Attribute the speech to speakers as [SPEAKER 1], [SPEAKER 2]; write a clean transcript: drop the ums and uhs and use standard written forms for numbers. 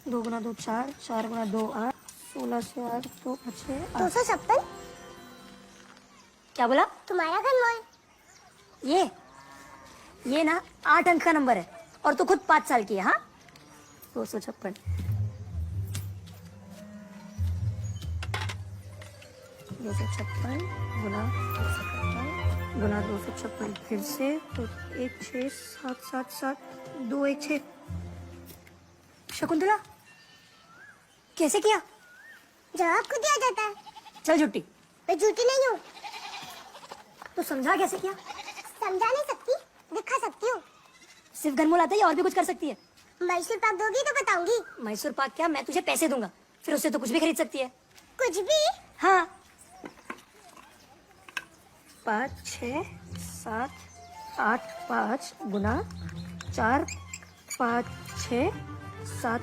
[SPEAKER 1] 2 गुना 2 4, 4 गुना 2 8, 16 से 8 तो 6
[SPEAKER 2] 256।
[SPEAKER 1] क्या बोला?
[SPEAKER 2] तुम्हारा घनमूल।
[SPEAKER 1] ये ना 8 अंक का नंबर है और तू खुद 5 साल की है। हाँ, 256 256 गुना 256 गुना 256 फिर से तो 1 6 7 7 7 2 1 6। शकुंतला कैसे किया?
[SPEAKER 2] जवाब को दिया जाता है।
[SPEAKER 1] चल झुट्टी।
[SPEAKER 2] मैं झूठी नहीं हूँ।
[SPEAKER 1] तो समझा कैसे किया?
[SPEAKER 2] समझा नहीं सकती, दिखा सकती हूँ।
[SPEAKER 1] सिर्फ घनमूल आता है या और भी कुछ कर सकती है?
[SPEAKER 2] मैसूर पाक दोगी तो बताऊंगी।
[SPEAKER 1] मैसूर पाक क्या, मैं तुझे पैसे दूंगा, फिर उससे तो कुछ भी खरीद सकती है।
[SPEAKER 2] कुछ भी?
[SPEAKER 1] हाँ। 5 6 7 8 5 गुना 4 5 6 7